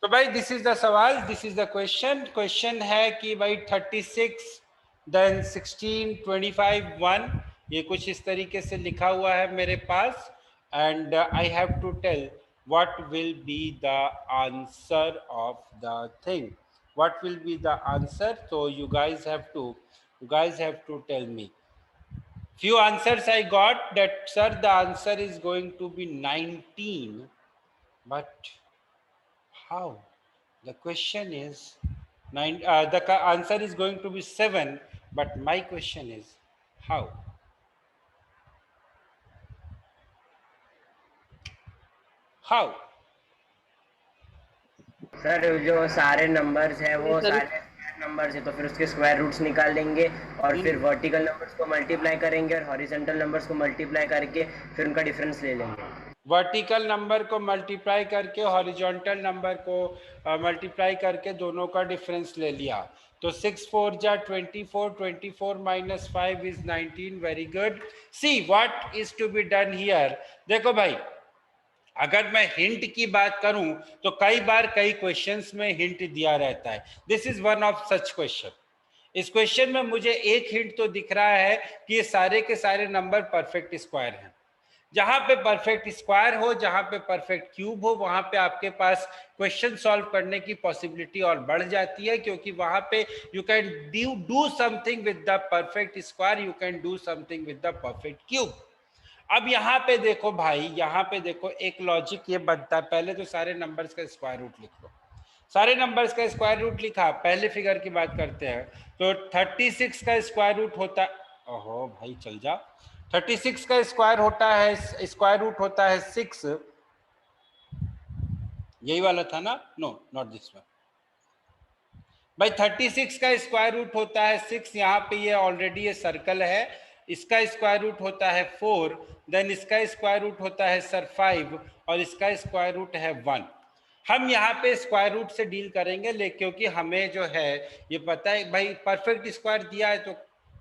तो भाई this is the सवाल, this is the question. Question है कि भाई 36 देन 16 25 1, ये कुछ इस तरीके से लिखा हुआ है मेरे पास, and I have to tell what will be the answer of the thing, what will be the answer. तो you guys have to tell me. Few answers I got that sir the answer is going to be 19, but how? The question is the answer is going to be 7, but my question is how? How? Sir जो सारे numbers हैं वो सारे square numbers है, तो फिर उसके square roots निकाल लेंगे और फिर वर्टिकल नंबर्स को मल्टीप्लाई करेंगे और हॉरिजॉन्टल नंबर्स को मल्टीप्लाई करके फिर उनका डिफरेंस ले लेंगे। वर्टिकल नंबर को मल्टीप्लाई करके हॉरिजॉन्टल नंबर को मल्टीप्लाई करके दोनों का डिफरेंस ले लिया। तो 6 4 जा 24, 24 minus 5 is 19। Very good. See what is to be done here. देखो भाई, अगर मैं हिंट की बात करूं तो कई बार कई क्वेश्चंस में हिंट दिया रहता है। This is one of such question. इस क्वेश्चन में मुझे एक हिंट तो दिख रहा है कि ये सारे के सारे नंबर परफेक्ट स्क्वायर हैं। जहां पे परफेक्ट स्क्वायर हो, जहां पे परफेक्ट क्यूब हो, वहां पे आपके पास क्वेश्चन सॉल्व करने की पॉसिबिलिटी और बढ़ जाती है, क्योंकि वहां पे you can do something with the perfect square, you can do something with the perfect cube. अब यहाँ पे देखो भाई, यहाँ पे देखो एक लॉजिक ये बनता है। पहले तो सारे नंबर्स का स्क्वायर रूट लिख लो। सारे नंबर्स का स्क्वायर रूट लिखा, पहले फिगर की बात करते हैं। तो 36 का स्क्वायर रूट होता है, ओहो भाई चल जा, 36 का स्क्वायर होता है, स्क्वायर रूट होता है 6। यही वाला था ना? नो नॉट दिस वन भाई। 36 का स्क्वायर रूट होता है 6। यहाँ पे ये ऑलरेडी ये सर्कल है, इसका स्क्वायर रूट होता है 4, देन इसका स्क्वायर रूट होता है सर 5, और इसका स्क्वायर रूट है 1। हम यहाँ पे स्क्वायर रूट से डील करेंगे, लेकिन क्योंकि हमें जो है ये पता है भाई, परफेक्ट स्क्वायर दिया है तो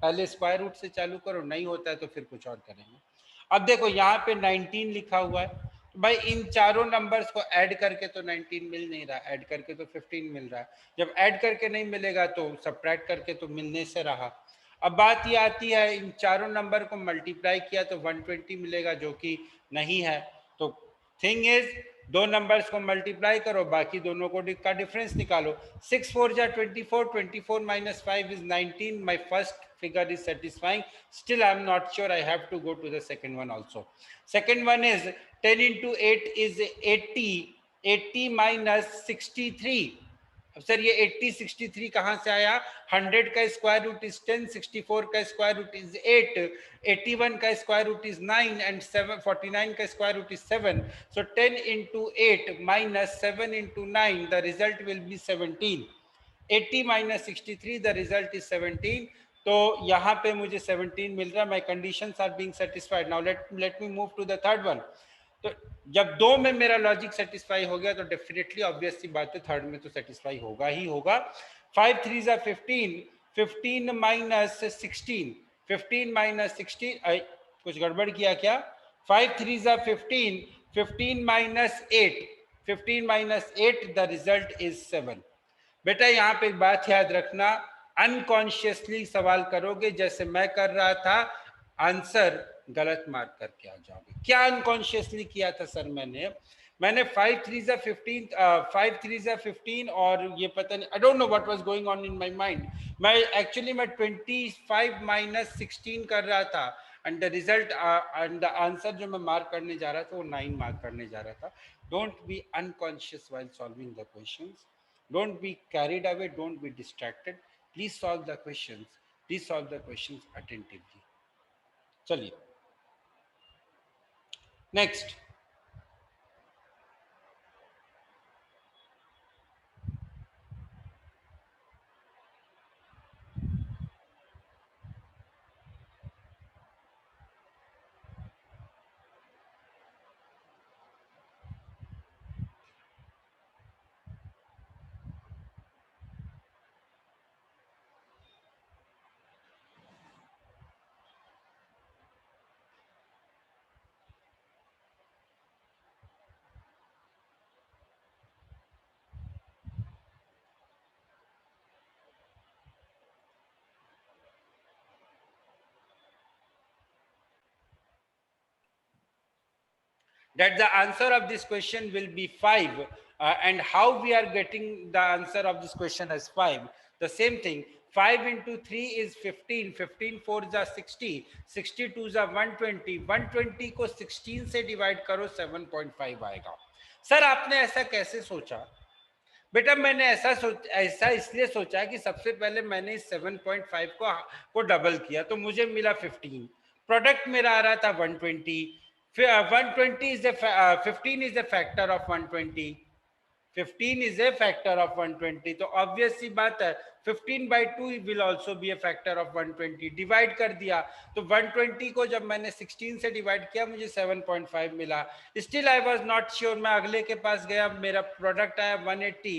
पहले स्क्वायर रूट से चालू करो, नहीं होता है तो फिर कुछ और करेंगे। अब देखो यहाँ पे 19 लिखा हुआ है, तो भाई इन चारों नंबर्स को ऐड करके तो 19 मिल नहीं रहा, ऐड करके तो 15 मिल रहा है। जब ऐड करके नहीं मिलेगा तो सब्ट्रैक्ट करके तो मिलने से रहा। अब बात ये आती है, इन चारों नंबर को मल्टीप्लाई किया तो 120 मिलेगा, जो कि नहीं है। तो थिंग इज, दो नंबर्स को मल्टीप्लाई करो, बाकी दोनों को का डिफरेंस निकालो। 6 4 जा 24, 24 minus 5 is 19। My first figure is satisfying. Still I am not sure, I have to go to the second one also. Second one is 10 into 8 is 80, 80 minus 63। अब सर ये 80 63 कहाँ से आया? 100 का स्क्वायर रूट इज 10, 64 का square root is 8, 81 का square root is 9, and 49 का square root is 7। So 10 into 8 minus 7 into 9, the result will be 17। 80 minus 63, the result is 17। तो यहाँ पे मुझे 17 मिल रहा है। My conditions are being satisfied. Now let me move to the third one. तो जब दो में मेरा लॉजिक सेटिस्फाई हो गया तो डेफिनेटली ऑब्वियस सी बात है थर्ड में तो सेटिस्फाई होगा ही होगा। 5 3 जा 15, 15 माइनस 16, 15 माइनस 16, कुछ गड़बड़ किया क्या? 5 3 जा 15, 15 minus 8, 15 minus 8, the result is 7। बेटा यहाँ पे एक बात याद रखना, अनकॉन्शियसली सवाल करोगे जैसे मैं कर रहा था, आंसर गलत मार्क करके आ जाओगे। क्या अनकॉन्शियसली किया था सर? मैंने 5 3 जा 15, 5 3 जा 15, और ये पता नहीं, I don't know what was going on in my mind. मैं एक्चुअली 25 माइनस 16 कर रहा था, and the result and the answer जो मैं मार्क करने जा रहा था वो 9 मार्क करने जा रहा था। Don't be unconscious while solving the questions. Don't be carried away, don't be distracted. Please solve the questions. Please solve the questions attentively. चलिए next. that the answer of this question will be 5. And how we are getting the answer of this question as 5? The same thing, 5 into 3 is 15, 15 4 is 60, 62 is 120, 120 को 16 से divide करो 7.5 आएगा। Sir आपने ऐसा कैसे सोचा? बेटा मैंने ऐसा इसलिए सोचा कि सबसे पहले मैंने इस 7.5 को डबल किया तो मुझे मिला 15, प्रोडक्ट मेरा आ रहा था 120, 120 is a 15 is a factor of 120, 15 is a factor of 120, तो ऑब्वियस सी बात है 15 by 2 will also be a factor of 120, divide कर दिया तो 120 को जब मैंने 16 से डिवाइड किया मुझे 7.5 मिला। Still I was not sure, मैं अगले के पास गया, मेरा प्रोडक्ट आया 180,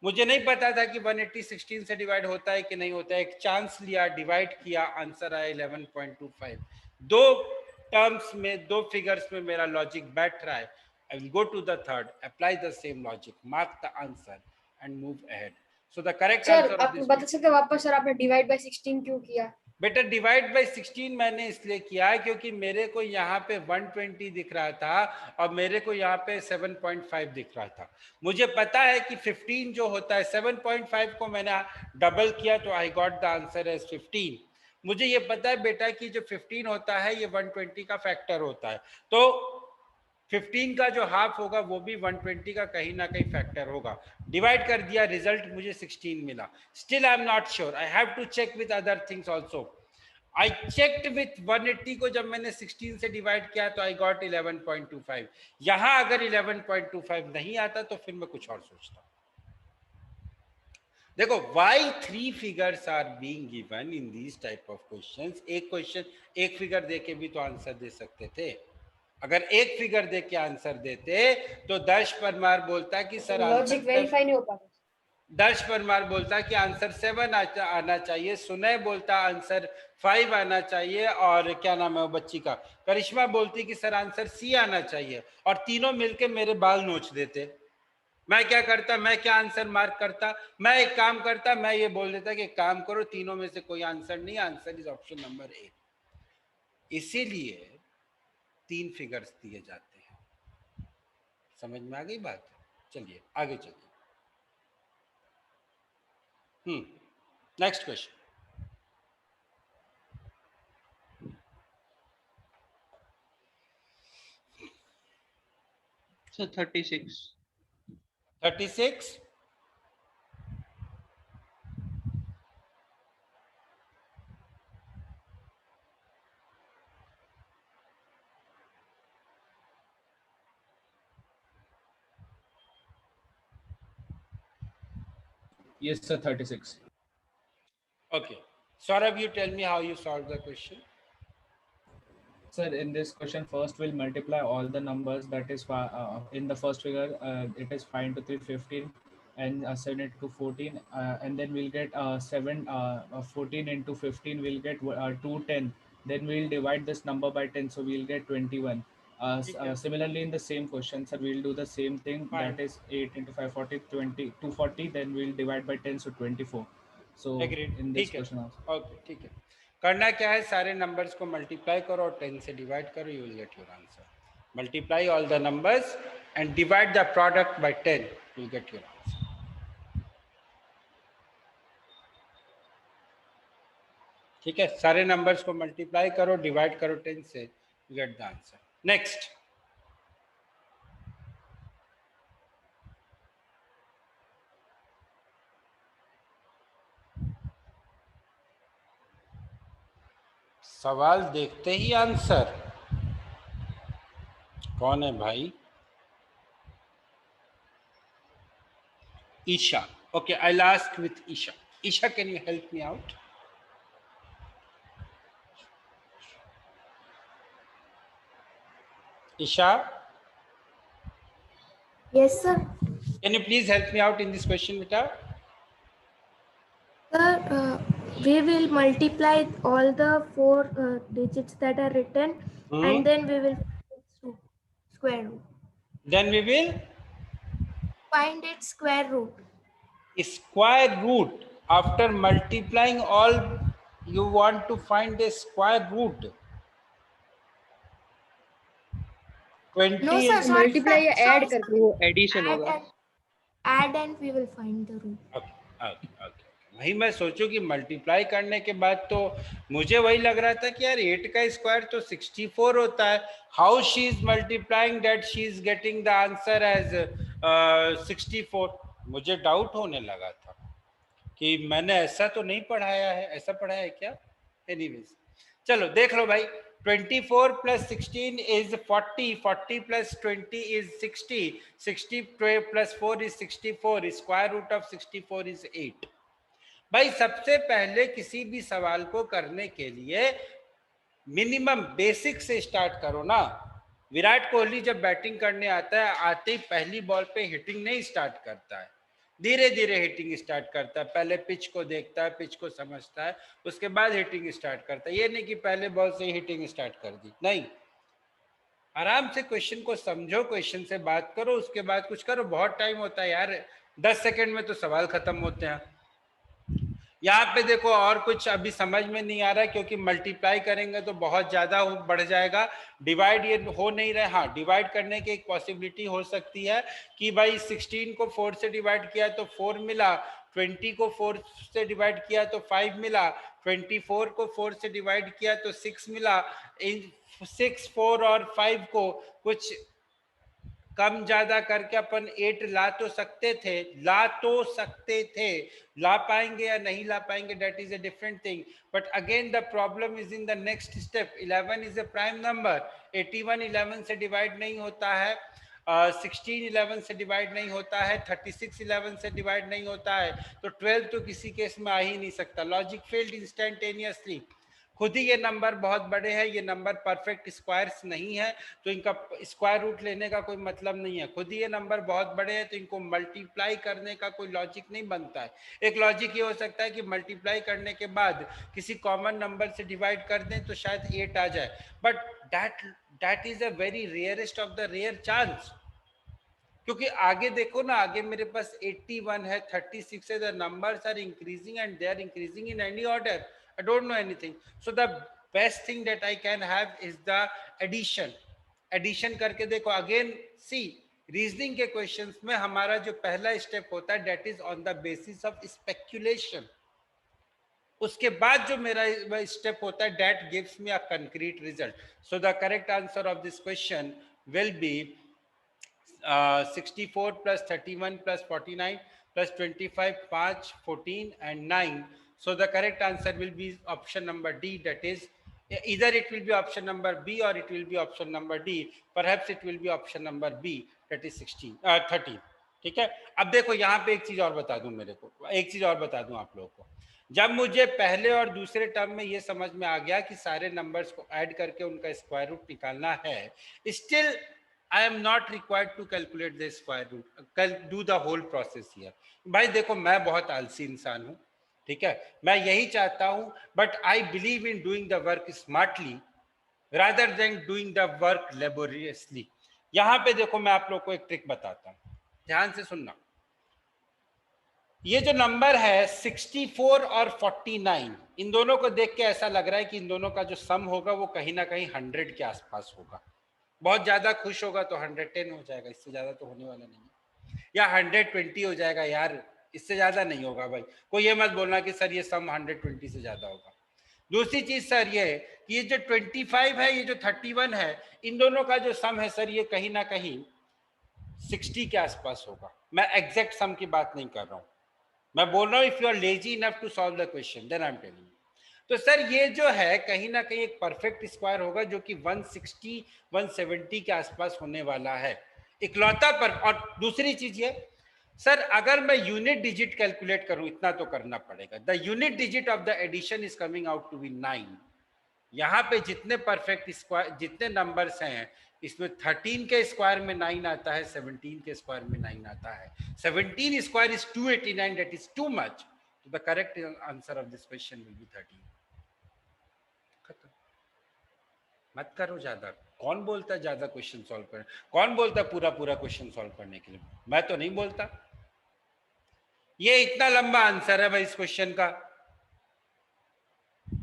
मुझे नहीं पता था कि 180 16 से डिवाइड होता है कि नहीं होता है, एक चांस लिया, डिवाइड किया, आंसर आया 11.25। दो टर्म्स में, दो फिगर्स में मेरा लॉजिक बैठ रहा है। I will go to the third, apply the same logic, mark the answer and move ahead. So the correct answer of this, बता सकते वापस सर आपने डिवाइड बाय 16 क्यों किया? बेटा डिवाइड बाय 16 मैंने इसलिए किया क्योंकि मेरे को यहाँ पे 120 दिख रहा था और मेरे को यहाँ पे 7.5 दिख रहा था। मुझे पता है कि 15 जो होता है, 7.5 को मैंने डबल किया तो I got the answer as 15। मुझे ये पता है बेटा कि जो 15 होता है ये 120 का फैक्टर होता है, तो 15 का जो हाफ होगा वो भी 120 का कहीं ना कहीं फैक्टर होगा। डिवाइड कर दिया, रिजल्ट मुझे 16 मिला। Still I am not sure, I have to check with other things also. I checked with 180 को जब मैंने 16 से डिवाइड किया तो आई गॉट 11.25। यहां अगर 11.25 नहीं आता तो फिर मैं कुछ और सोचता। देखो, why 3 figures are being given in these type of questions? एक क्वेश्चन एक फिगर देके भी तो आंसर दे सकते थे। अगर एक फिगर दे के आंसर देते तो दर्श परमार बोलता कि सर लॉजिक वेरीफाई नहीं हो पाता। दर्श परमार बोलता कि आंसर 7 आना चाहिए, सुनय बोलता आंसर 5 आना चाहिए, और क्या नाम है वो बच्ची का, करिश्मा बोलती कि सर आंसर सी आना चाहिए, और तीनों मिलके मेरे बाल नोच देते। मैं क्या करता, मैं क्या आंसर मार्क करता? मैं एक काम करता, मैं ये बोल देता कि काम करो, तीनों में से कोई आंसर नहीं, answer is option number A. इसीलिए 3 फिगर्स दिए जाते हैं। समझ में आ गई बात? चलिए आगे चलिए। Next question. So 36. 36? Yes, sir, 36. Okay. Saurabh, you tell me how you solve the question. Sir, in this question, first we'll multiply all the numbers. That is, in the first figure, it is 5 into 3, 15, and 7 into 14, and then we'll get 14 into 15, we'll get 210. Then we'll divide this number by 10, so we'll get 21. Similarly, in the same question, sir, we'll do the same thing. Fine. That is 8 into 5, 40, 20, 240. Then we'll divide by 10, so 24. So Agreed. in this ठीक है। question also. Okay, ठीक है। करना क्या है, सारे numbers को multiply करो और 10 से डिवाइड करो, you will get your answer. Multiply all the numbers and divide the product by 10, you will get your answer. ठीक है, सारे नंबर्स को मल्टीप्लाई करो, डिवाइड करो 10 से, you get the answer. Next. सवाल देखते ही आंसर। कौन है भाई? Isha. Okay, I will ask with Isha. Isha, can you help me out? Isha, Yes, sir. can you please help me out in this question, beta? Sir, we will multiply all the 4 digits that are written, and then we will find its square root. Then we will Find its square root. square root. After multiplying all, you want to find a square root. 20 No, sir. is Sorry, multiply या sir. Add Sorry, करके वो addition sir. होगा। Add and we will find the root. Okay. वही मैं सोचूं कि multiply करने के बाद तो मुझे वही लग रहा था कि यार 8 का स्क्वायर तो 64 होता है, how she is multiplying that she is getting the answer as 64। मुझे डाउट होने लगा था कि मैंने ऐसा तो नहीं पढ़ाया है, ऐसा पढ़ाया है क्या? एनीवेज चलो देख लो भाई, 24 plus 16 is 40, 40 plus 20 is 60, 60 plus 4 is 64, square root of 64 is 8। भाई सबसे पहले किसी भी सवाल को करने के लिए मिनिमम बेसिक से स्टार्ट करो ना। विराट कोहली जब बैटिंग करने आता है, आते ही पहली बॉल पे हिटिंग नहीं स्टार्ट करता है, धीरे धीरे हिटिंग स्टार्ट करता है। पहले पिच को देखता है, पिच को समझता है, उसके बाद हिटिंग स्टार्ट करता है। ये नहीं कि पहले बॉल से ही हिटिंग स्टार्ट कर दी, नहीं। आराम से क्वेश्चन को समझो, क्वेश्चन से बात करो, उसके बाद कुछ करो। बहुत टाइम होता है यार, 10 सेकंड में तो सवाल खत्म होते हैं। यहाँ पे देखो और कुछ अभी समझ में नहीं आ रहा क्योंकि मल्टीप्लाई करेंगे तो बहुत ज्यादा बढ़ जाएगा। डिवाइड ये हो नहीं रहा। हाँ, डिवाइड करने की एक पॉसिबिलिटी हो सकती है कि भाई 16 को 4 से डिवाइड किया तो 4 मिला, 20 को 4 से डिवाइड किया तो 5 मिला, 24 को 4 से डिवाइड किया तो 6 मिला। इन 6, 4 और 5 को कुछ कम ज्यादा करके अपन 8 ला तो सकते थे, ला पाएंगे या नहीं ला पाएंगे that is a different thing. But again the problem is in the next step. 11 is a prime number, 81 11 से डिवाइड नहीं होता है, 16 11 से डिवाइड नहीं होता है, 36 11 से डिवाइड नहीं होता है, तो 12 तो किसी केस में आ ही नहीं सकता। Logic failed instantaneously. खुद ही ये नंबर बहुत बड़े हैं, ये नंबर परफेक्ट स्क्वायर्स नहीं है, तो इनका स्क्वायर रूट लेने का कोई मतलब नहीं है। खुद ही ये नंबर बहुत बड़े हैं, तो इनको मल्टीप्लाई करने का कोई लॉजिक नहीं बनता है। एक लॉजिक ये हो सकता है कि मल्टीप्लाई करने के बाद किसी कॉमन नंबर से डिवाइड कर दें तो शायद 8 आ जाए, but that is a very rarest of the rare chance. क्योंकि आगे देखो ना, आगे मेरे पास 81 है, 36 है, the numbers are increasing and they are increasing in any order. I don't know anything. So the best thing that I can have is the addition. Addition करके देखो, again see, रीजनिंग के क्वेश्चंस में हमारा जो पहला step होता है that is on the basis of speculation. उसके बाद जो मेरा स्टेप होता है that gives me a concrete result. So the correct answer of this question will be 64 plus 31 plus 49 plus 25, 5, 14 and 9. So the correct answer will be option number D, that is either it will be option number B or it will be option number D. Perhaps it will be option number B, that is 13. ठीक है। अब देखो यहाँ पे एक चीज और बता दूं, मेरे को एक चीज और बता दूं आप लोगों को। जब मुझे पहले और दूसरे टर्म में ये समझ में आ गया कि सारे नंबर्स को ऐड करके उनका स्क्वायर रूट निकालना है, still I am not required to calculate the square root, do the whole process here. भाई देखो, मैं बहुत आलसी इंसान हूँ, ठीक है, मैं यही चाहता हूँ, but I believe in doing the work smartly rather than doing the work laboriously. यहाँ पे देखो, मैं आप लोग को एक ट्रिक बताता हूँ, ध्यान से सुनना। ये जो नंबर है 64 और 49, इन दोनों को देख के ऐसा लग रहा है कि इन दोनों का जो सम होगा वो कहीं ना कहीं 100 के आसपास होगा। बहुत ज्यादा खुश होगा तो 110 हो जाएगा, इससे ज्यादा तो होने वाला नहीं है, या 120 हो जाएगा यार, इससे ज्यादा नहीं होगा। भाई कोई ये मत बोलना कि सर ये सम 120 से ज्यादा होगा। दूसरी चीज सर ये है कि ये जो 25 है, ये जो 31 है, इन दोनों का जो सम है सर ये कहीं ना कहीं 60 के आसपास होगा। मैं एग्जैक्ट सम की बात नहीं कर रहा हूं, मैं बोल रहा हूं if you are lazy enough to solve the question then I am telling. तो सर ये जो है कहीं ना कहीं एक परफेक्ट स्क्वायर होगा जो कि 160 170 के आसपास होने वाला है, इकलौता पर। और दूसरी चीज ये सर, अगर मैं यूनिट डिजिट कैलकुलेट करूं, इतना तो करना पड़ेगा, the unit digit of the addition is coming out to be 9। यहाँ पे जितने परफेक्ट स्क्वायर, जितने नंबर्स हैं, इसमें 13 के स्क्वायर में 9 आता है, 17 के स्क्वायर में 9 आता है। 17 square is 289, that is too much. तो the correct answer of this question will be 13। मत करो ज्यादा। कौन बोलता है ज्यादा क्वेश्चन सॉल्व करने, कौन बोलता है पूरा पूरा क्वेश्चन सॉल्व करने के लिए? मैं तो नहीं बोलता। ये इतना लंबा आंसर है भाई इस क्वेश्चन का,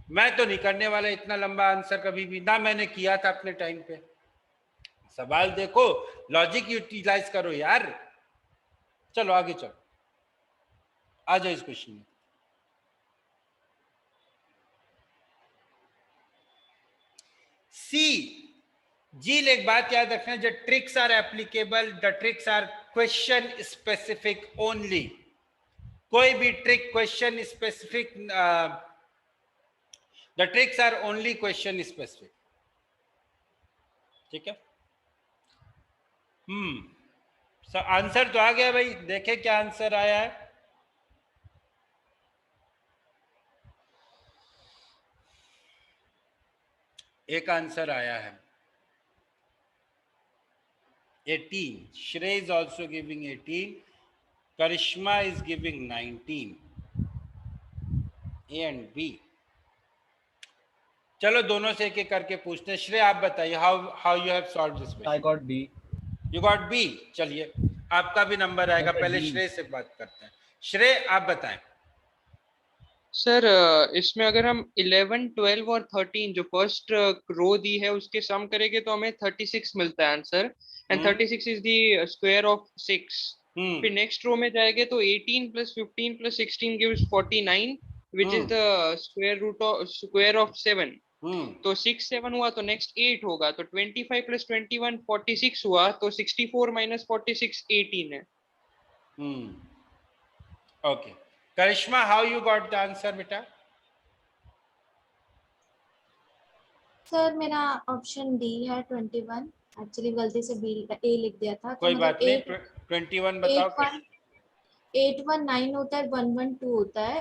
मैं तो नहीं करने वाला इतना लंबा आंसर कभी भी, ना मैंने किया था अपने टाइम पे। सवाल देखो, लॉजिक यूटिलाइज करो यार। चलो आगे चलो, आ जाओ इस क्वेश्चन में। सी जील, एक बात याद रखना, जो tricks are applicable, the tricks are question specific only. कोई भी trick question specific, the tricks are only question specific. ठीक है। आंसर तो आ गया भाई, देखे क्या आंसर आया है। एक आंसर आया है 18. Shrey is also giving 18. Karishma is giving 19. A and B. चलो दोनों से एक एक करके पूछते हैं। श्रेय आप बताइए, how you have solved this question? I got B. You got B. चलिए आपका भी नंबर आएगा। पहले श्रेय से बात करते हैं। श्रेय आप बताएं। सर इसमें अगर हम 11, 12 और 13 जो फर्स्ट रो दी है उसके सम करेंगे तो हमें 36 मिलता है answer, and 36 is the square of 6। फिर नेक्स्ट रो में जाएंगे तो 18 plus 15 plus 16 gives 49 which is the square of 7। तो 6 7 हुआ तो नेक्स्ट 8 होगा, तो 25 प्लस 21 46 हुआ, तो 64 माइनस 46 18 है। Okay Karishma, how you got the answer बेटा? सर मेरा ऑप्शन डी है 21। एक्चुअली गलती से बी ए लिख दिया था। कोई तो बात नहीं, 21 बताओ। 819 होता है, 112 होता है।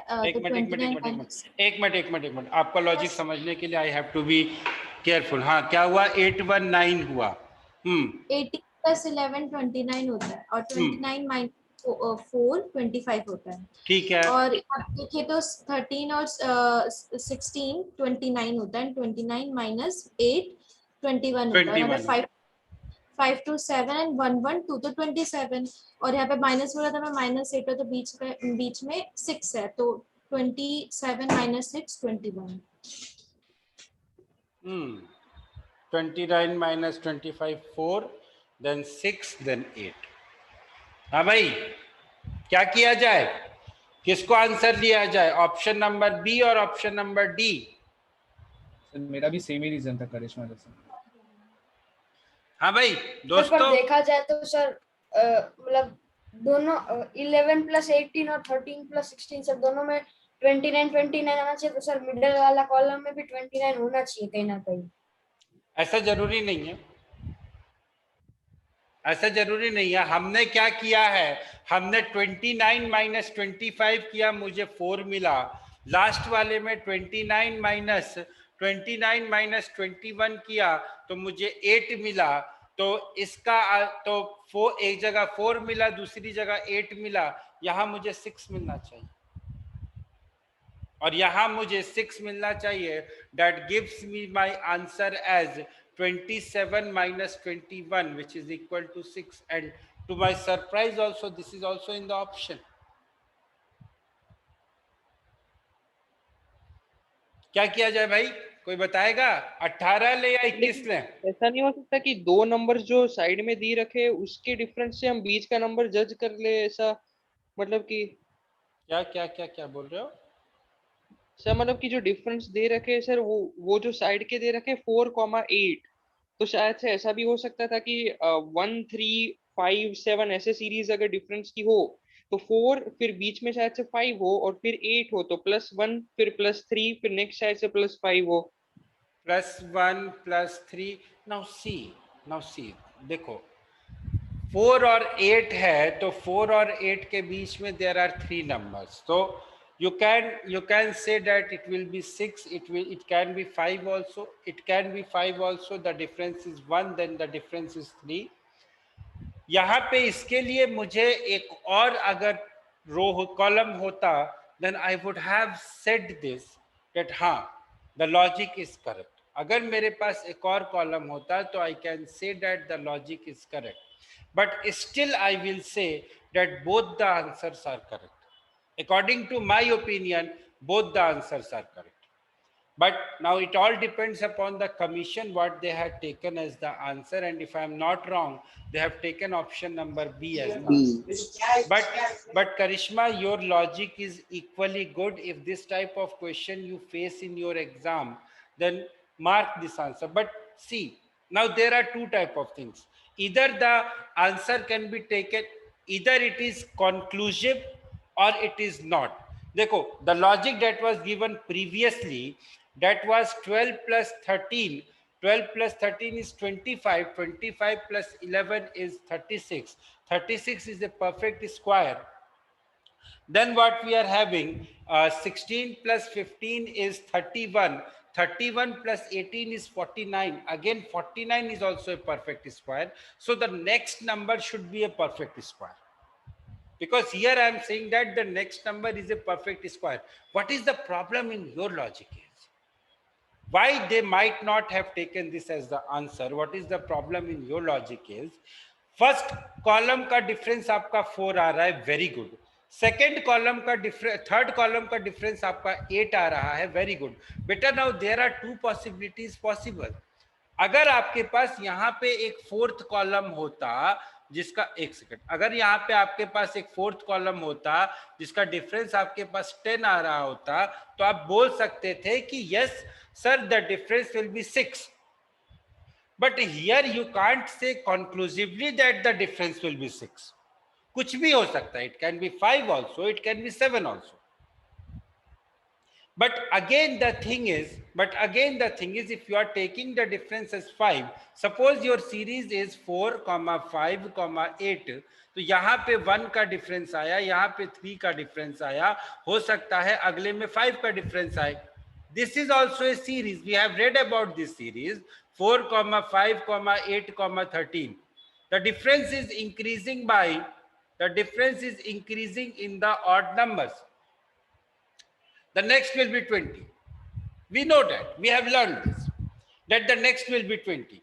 एक मिनट, आपका लॉजिक समझने के लिए I have to be careful. हाँ क्या हुआ? 819 हुआ। 18 प्लस 11 29 होता है, और 29 माइनस 4 25 होता है। ठीक है। और आप देखिए तो 13 और 16 29 होता है, 29 माइनस 8 21 होता है। मतलब 5 to 7 and 1 1 2 तो 27, और यहाँ पे माइनस बोला था मैं, -8 है तो बीच में 6 है, तो 27 माइनस 6 21। 29 minus 25 4, then 6, then 8। हाँ भाई क्या किया जाए? किसको आंसर दिया जाए? ऑप्शन नंबर बी और ऑप्शन नंबर डी? मेरा भी सेम ही रीजन था करिश्मा जैसा। हाँ भाई दोस्तों, पर देखा जाए तो सर मतलब दोनों 11 प्लस 18 और 13 प्लस 16 सर दोनों में 29 आना चाहिए। तो सर मिडिल वाला कॉलम में भी 29 होना चाहिए कहीं ना कहीं। ऐसा जरूरी नहीं है, ऐसा जरूरी नहीं है। हमने क्या किया है, हमने 29 माइनस 25 किया, मुझे 4 मिला। लास्ट वाले में 29 माइनस 21 किया तो मुझे 8 मिला। तो इसका तो 4, एक जगह 4 मिला, दूसरी जगह 8 मिला। यहाँ मुझे 6 मिलना चाहिए, और यहाँ मुझे 6 मिलना चाहिए। That gives me my answer as 27 minus 21, which is equal to 6, and to my surprise also this is also in the option. क्या किया जाए भाई, कोई बताएगा? 18 ले या 21 ले? ऐसा नहीं हो सकता कि दो नंबर्स जो साइड में दी रखे उसके डिफरेंस से हम बीच का नंबर जज कर ले? ऐसा मतलब कि क्या क्या क्या क्या बोल रहे हो सर? मतलब कि जो डिफरेंस दे रखे सर, वो जो साइड के दे रखे 4,8, तो शायद से ऐसा भी हो सकता था कि 1 3 5 7 ऐसे सीरीज अगर डिफरेंस की हो तो 4 फिर बीच में शायद से 5 हो, और फिर 8 हो तो +1 फिर +3 फिर नेक्स्ट शायद से +5 हो। +1 +3। नाउ सी देखो, 4 और 8 है, तो 4 और 8 के बीच में देयर आर 3 नंबर्स। तो you can say that it will be 6, it can be 5 also, it can be 5 also, the difference is 1, then the difference is 3। यहाँ पे इसके लिए मुझे एक और अगर रो कॉलम होता, then I would have said this that हाँ the logic is correct। अगर मेरे पास एक और कॉलम होता तो I can say that the logic is correct, but still I will say that both the answers are correct। According to my opinion, both the answers are correct। But now it all depends upon the commission what they had taken as the answer, and if I am not wrong, they have taken option number B as the answer. But Karishma, your logic is equally good. If this type of question you face in your exam, then mark this answer. But see, now there are two type of things. Either the answer can be taken, either it is conclusive or it is not. देखो, the logic that was given previously, that was 12 plus 13. 12 plus 13 is 25. 25 plus 11 is 36. 36 is a perfect square. Then what we are having, 16 plus 15 is 31. 31 plus 18 is 49. Again, 49 is also a perfect square. So the next number should be a perfect square. Because here I am saying that the next number is a perfect square. What is the problem in your logic is? Why they might not have taken this as the answer? What is the problem in your logic is? First column का difference आपका 4 आ रहा है, very good. Second column का difference, third column का difference आपका 8 आ रहा है, वेरी गुड. बेटा now there are two possibilities possible. अगर आपके पास यहाँ पे एक फोर्थ कॉलम होता जिसका, एक सेकंड, अगर यहाँ पे आपके पास एक फोर्थ कॉलम होता जिसका डिफरेंस आपके पास 10 आ रहा होता, तो आप बोल सकते थे कि yes sir the difference will be 6. But here you can't say conclusively that the difference will be 6. कुछ भी हो सकता है. It can be 5 also. It can be 7 also. But again the thing is, if you are taking the difference as 5, suppose your series is 4, 5, 8, तो यहाँ पे 1 का difference आया, यहाँ पे 3 का डिफरेंस आया, हो सकता है अगले में 5 का डिफरेंस आए. This is also a series. We have read about this series. 4, 5, 8, 13. The difference is increasing in the odd numbers. The next will be 20. We know that. We have learned this. That the next will be 20.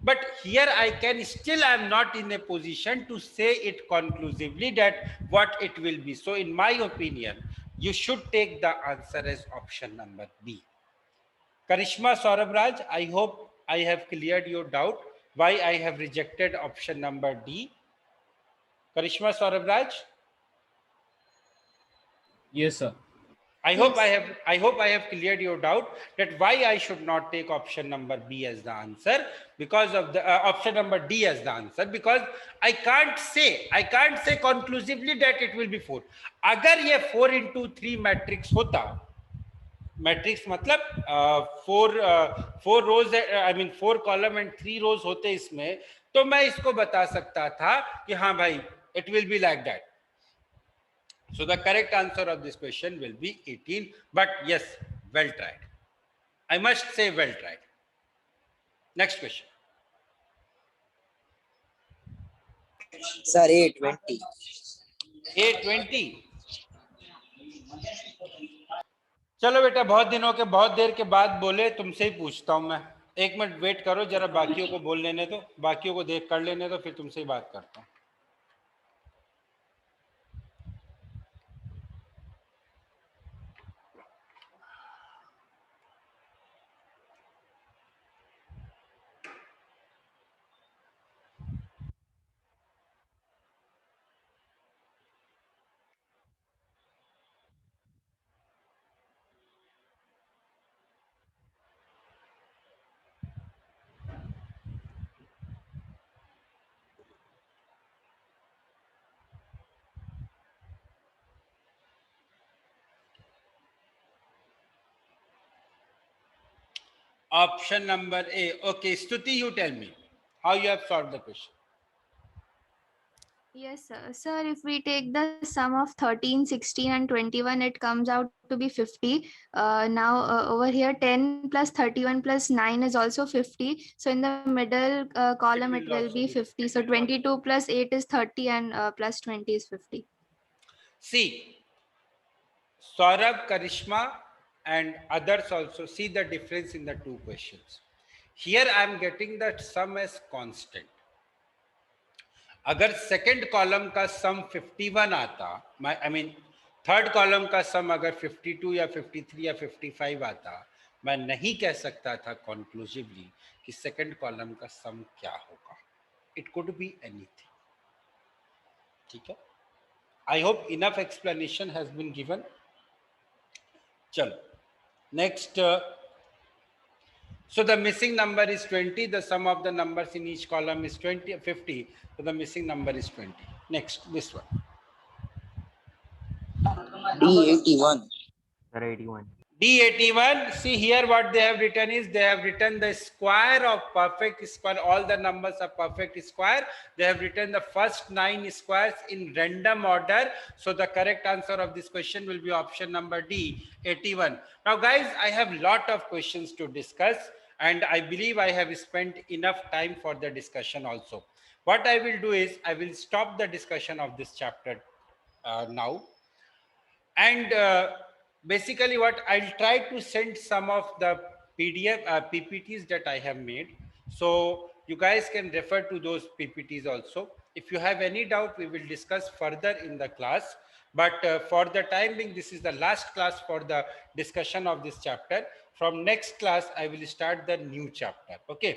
But here I am not in a position to say it conclusively that what it will be. So in my opinion, you should take the answer as option number B. Karishma, Saurabh Raj, I hope I have cleared your doubt why I have rejected option number D. Karishma, Saurabh Raj? Yes, sir. I hope I have cleared your doubt that why I should not take option number B as the answer, because of the option number D as the answer, because I can't say conclusively that it will be 4. अगर ये 4 into 3 matrix होता, matrix मतलब 4 रोज, I mean 4 column and 3 रोज होते इसमें, तो मैं इसको बता सकता था कि हाँ भाई it will be like that. So the correct answer of this question will be 18. But yes, well tried. I must say well tried. Next question. Sir, 820. 820. चलो बेटा, बहुत दिनों के, बहुत देर के बाद बोले, तुमसे ही पूछता हूं मैं. 1 मिनट वेट करो जरा, बाकियों को बोल लेने दो, बाकियों को देख कर लेने दो, फिर तुमसे ही बात करता हूं. Option number A. Okay, Stuti, you tell me how you have solved the question. Yes, sir. Sir, if we take the sum of 13, 16 and 21, it comes out to be 50. Now over here 10 plus 31 plus 9 is also 50. So in the middle column it will be 50. So 22 plus 8 is 30 and plus 20 is 50. See, Saurabh, Karishma and others also, see the difference in the two questions. Here I am getting that sum as constant. अगर second column का सम 51 आता, I mean third column का सम अगर 52 या 53 या 55 आता, मैं नहीं कह सकता था कंक्लूसिवली कि सेकंड कॉलम का सम क्या होगा. It could be anything. ठीक है. I hope enough explanation has been given. चलो next. So the missing number is 20. The sum of the numbers in each column is 50. So the missing number is 20. Next, this one. D81. Sir, 81. D81. See here what they have written is they have written the square of perfect square. All the numbers are perfect square. They have written the first 9 squares in random order. So the correct answer of this question will be option number D, 81. Now guys, I have lot of questions to discuss and I believe I have spent enough time for the discussion also. What I will do is I will stop the discussion of this chapter now. And basically what I'll try to send some of the PDF PPTs that I have made. So you guys can refer to those PPTs also. If you have any doubt, we will discuss further in the class. But for the time being, this is the last class for the discussion of this chapter. From next class, I will start the new chapter. Okay.